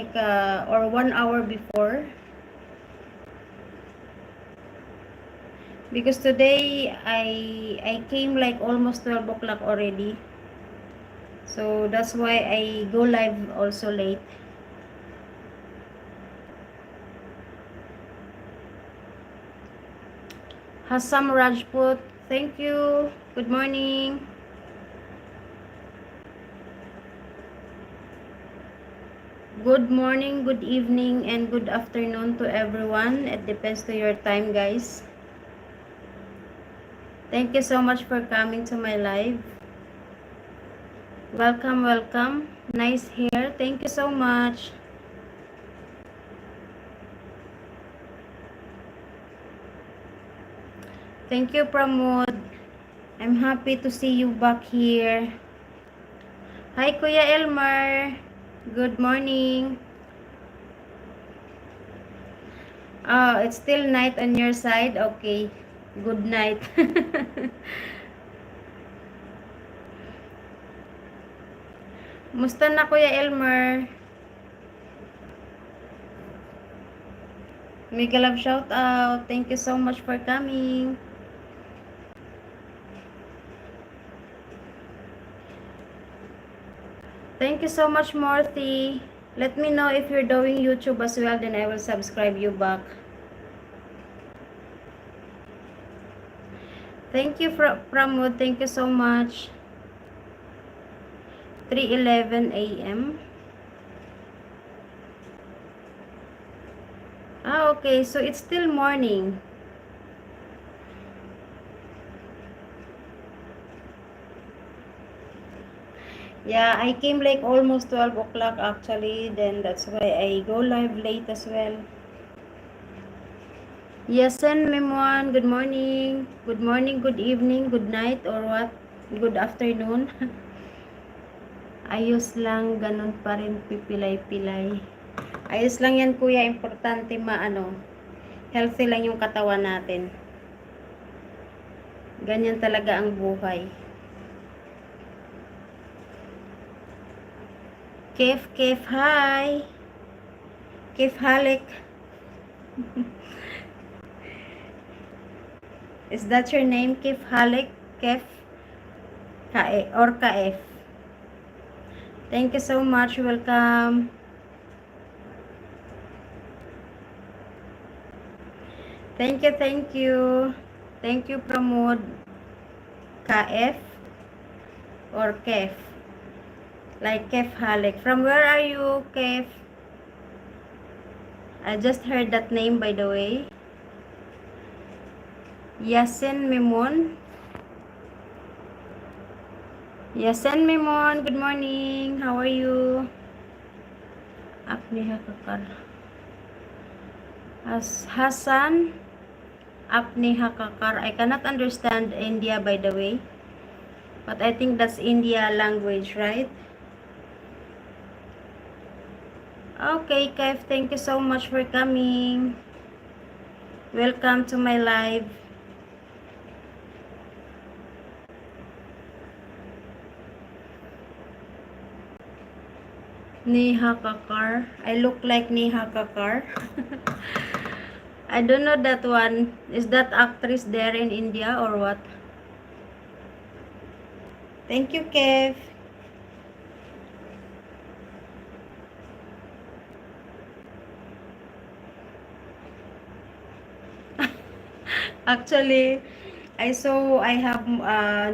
like or 1 hour before, because today I came like almost 12 o'clock already, so that's why I go live also late. Hassam Rajput, thank you. Good morning. Good morning, good evening, and good afternoon to everyone. It depends to your time, guys. Thank you so much for coming to my live. Welcome, welcome. Nice hair. Thank you so much. Thank you, Pramod. I'm happy to see you back here. Hi, Kuya Elmar. Good morning. It's still night on your side? Okay. Good night. Musta na, Kuya Elmer? Mega love shout out. Thank you so much for coming. Thank you so much, Morthy. Let me know if you're doing YouTube as well, then I will subscribe you back. Thank you, Pramod. Thank you so much. 3:11 a.m. Okay. So it's still morning. Yeah, I came like almost 12 o'clock actually. Then that's why I go live late as well. Yasen Memuan, good morning. Good morning, good evening, good night, or what? Good afternoon. Ayos lang, ganun pa rin, pipilay-pilay. Ayos lang yan, kuya. Importante healthy lang yung katawan natin. Ganyan talaga ang buhay. Kef, hi. Kef Halik. Is that your name, Kef Halik? Kef? Kae or Kaef? Thank you so much. Welcome. Thank you, thank you. Thank you, Pramod. Kaef or Kef? Like Kef Halik. From where are you, Kef? I just heard that name, by the way. Yasin Mimon. Yasin Mimon, good morning. How are you? Apni Hakakar. Hassan Apni Hakakar. I cannot understand India, by the way. But I think that's India language, right? Okay, Kev, thank you so much for coming. Welcome to my live. Neha Kakar. I look like Neha Kakar. I don't know that one. Is that actress there in India or what? Thank you, Kev. Actually, I saw I have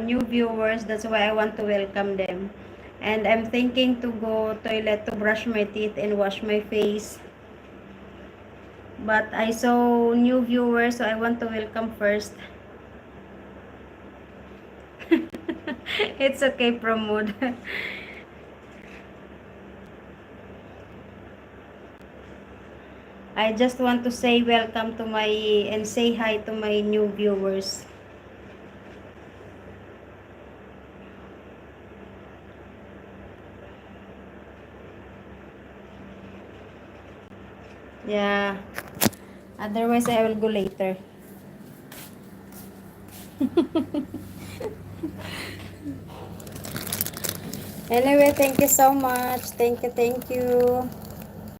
new viewers. That's why I want to welcome them. And I'm thinking to go toilet to brush my teeth and wash my face. But I saw new viewers, so I want to welcome first. It's okay, Pramod. I just want to say welcome to and say hi to my new viewers. Yeah. Otherwise, I will go later. Anyway, thank you so much. Thank you, thank you.